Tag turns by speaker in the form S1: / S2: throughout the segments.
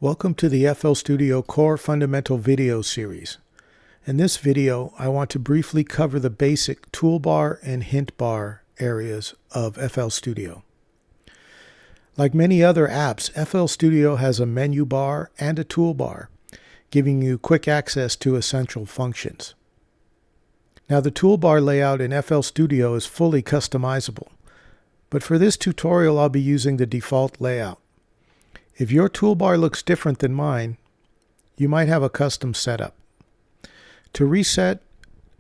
S1: Welcome to the FL Studio Core Fundamental video series. In this video, I want to briefly cover the basic toolbar and hint bar areas of FL Studio. Like many other apps, FL Studio has a menu bar and a toolbar, giving you quick access to essential functions. Now, the toolbar layout in FL Studio is fully customizable, but for this tutorial, I'll be using the default layout. If your toolbar looks different than mine, you might have a custom setup. To reset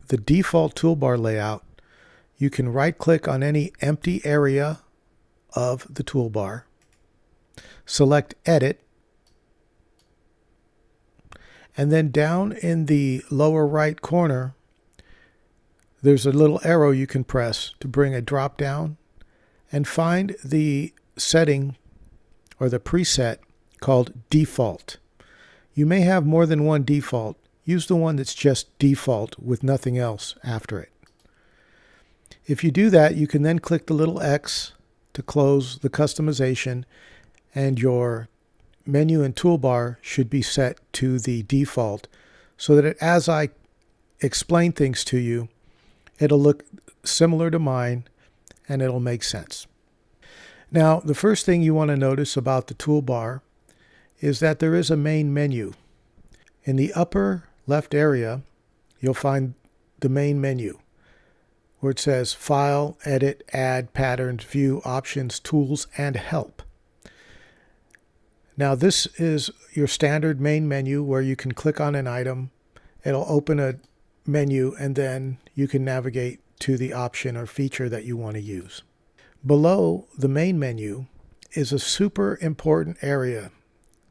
S1: the default toolbar layout, you can right-click on any empty area of the toolbar, select Edit, and then down in the lower right corner, there's a little arrow you can press to bring a drop down and find the setting or the preset called Default. You may have more than one default. Use the one that's just default with nothing else after it. If you do that, you can then click the little X to close the customization, and your menu and toolbar should be set to the default so that as I explain things to you, it'll look similar to mine and it'll make sense. Now, the first thing you want to notice about the toolbar is that there is a main menu. In the upper left area, you'll find the main menu where it says File, Edit, Add, Patterns, View, Options, Tools, and Help. Now, this is your standard main menu where you can click on an item, it'll open a menu, and then you can navigate to the option or feature that you want to use. Below the main menu is a super important area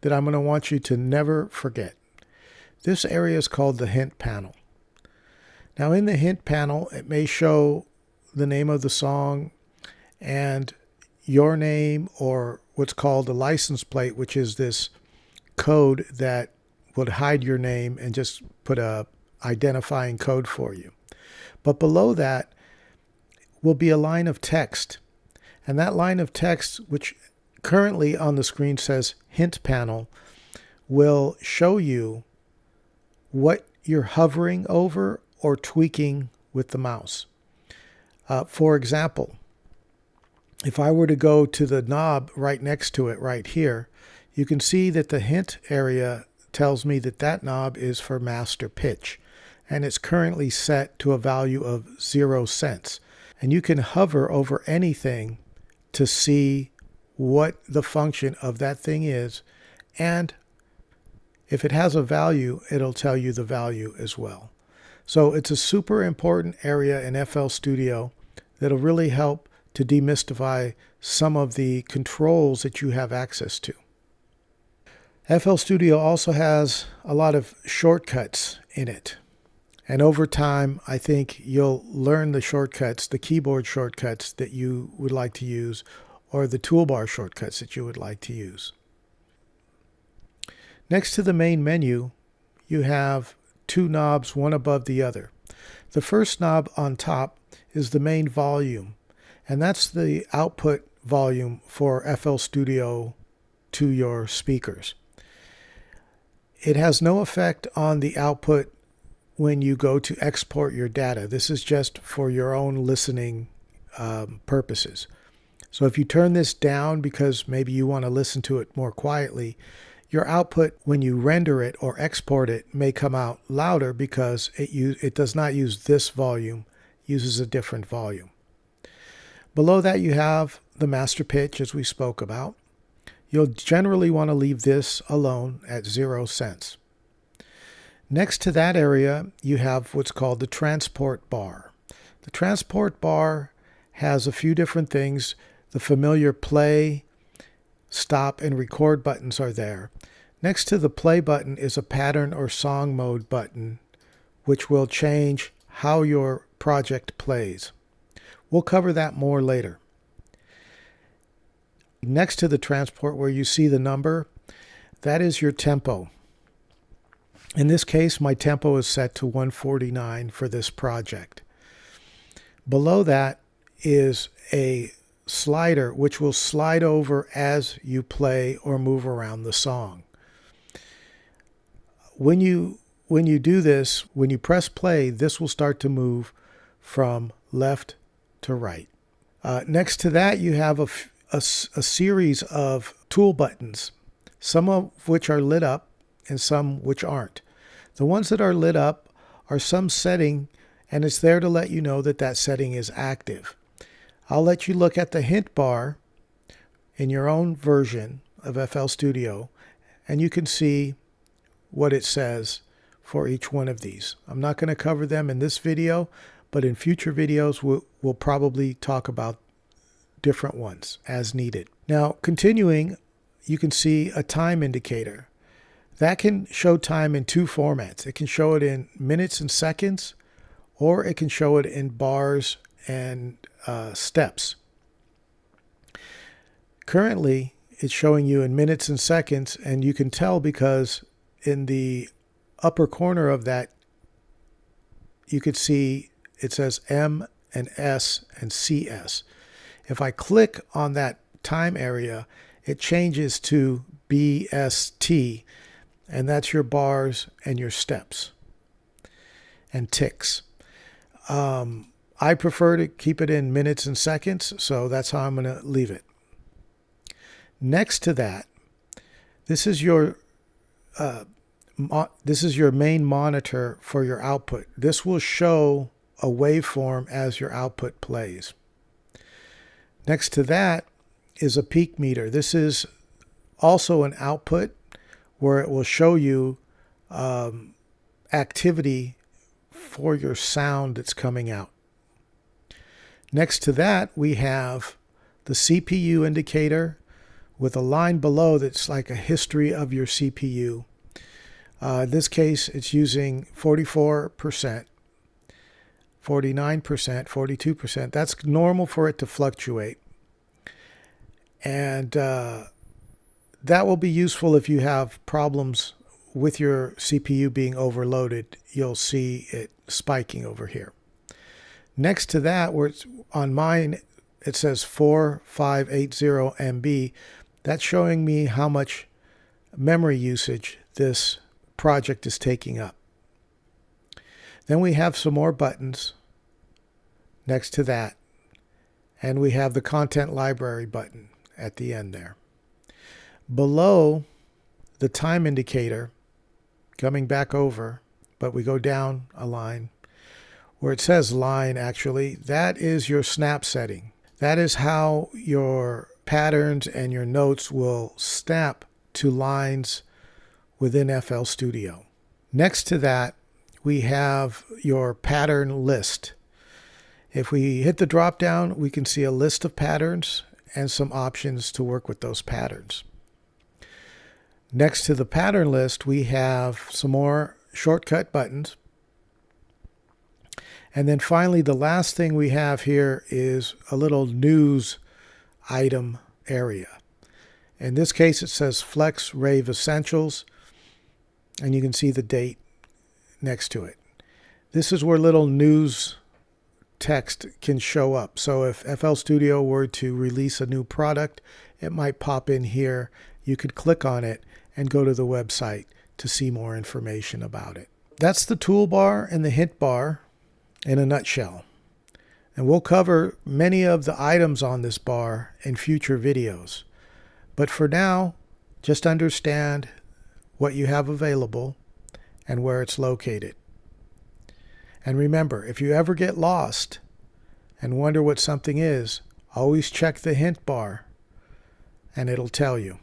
S1: that I'm going to want you to never forget. This area is called the hint panel. Now, in the hint panel, it may show the name of the song and your name, or what's called a license plate, which is this code that would hide your name and just put a identifying code for you. But below that will be a line of text. And that line of text, which currently on the screen says hint panel, will show you what you're hovering over or tweaking with the mouse. For example, if I were to go to the knob right next to it right here, you can see that the hint area tells me that that knob is for master pitch, and it's currently set to a value of 0 cents. And you can hover over anything to see what the function of that thing is, and if it has a value, it'll tell you the value as well. So it's a super important area in FL Studio that'll really help to demystify some of the controls that you have access to. FL Studio also has a lot of shortcuts in it. And over time, I think you'll learn the shortcuts, the keyboard shortcuts that you would like to use, or the toolbar shortcuts that you would like to use. Next to the main menu, you have two knobs, one above the other. The first knob on top is the main volume, and that's the output volume for FL Studio to your speakers. It has no effect on the output when you go to export your data. This is just for your own listening purposes. So if you turn this down because maybe you want to listen to it more quietly, your output when you render it or export it may come out louder because it does not use this volume, it uses a different volume. Below that you have the master pitch, as we spoke about. You'll generally want to leave this alone at 0 cents. Next to that area, you have what's called the transport bar. The transport bar has a few different things. The familiar play, stop, and record buttons are there. Next to the play button is a pattern or song mode button, which will change how your project plays. We'll cover that more later. Next to the transport, where you see the number, that is your tempo. In this case, my tempo is set to 149 for this project. Below that is a slider which will slide over as you play or move around the song. when you do this, when you press play, this will start to move from left to right. Next to that, you have a series of tool buttons, some of which are lit up and some which aren't. The ones that are lit up are some setting, and it's there to let you know that that setting is active. I'll let you look at the hint bar in your own version of FL Studio, and you can see what it says for each one of these. I'm not going to cover them in this video, but in future videos we'll probably talk about different ones as needed. Now, continuing, you can see a time indicator. That can show time in two formats. It can show it in minutes and seconds, or it can show it in bars and steps. Currently, it's showing you in minutes and seconds, and you can tell because in the upper corner of that, you could see it says M and S and CS. If I click on that time area, it changes to BST, and that's your bars and your steps and ticks. I prefer to keep it in minutes and seconds, so that's how I'm going to leave it. Next to that, this is your main monitor for your output. This will show a waveform as your output plays. Next to that is a peak meter. This is also an output where it will show you activity for your sound that's coming out. Next to that, we have the CPU indicator with a line below that's like a history of your CPU. In this case, it's using 44%, 49%, 42%. That's normal for it to fluctuate. And that will be useful if you have problems with your CPU being overloaded. You'll see it spiking over here. Next to that, where it's on mine, it says 4580 MB. That's showing me how much memory usage this project is taking up. Then we have some more buttons next to that, and we have the content library button at the end there. Below the time indicator, coming back over, but we go down a line where it says line, actually, that is your snap setting. That is how your patterns and your notes will snap to lines within FL Studio. Next to that, we have your pattern list. If we hit the drop down, we can see a list of patterns and some options to work with those patterns. Next to the pattern list, we have some more shortcut buttons. And then finally, the last thing we have here is a little news item area. In this case, it says Flex Rave Essentials, and you can see the date next to it. This is where little news text can show up. So if FL Studio were to release a new product, it might pop in here. You could click on it and go to the website to see more information about it. That's the toolbar and the hint bar in a nutshell. And we'll cover many of the items on this bar in future videos. But for now, just understand what you have available and where it's located. And remember, if you ever get lost and wonder what something is, always check the hint bar and it'll tell you.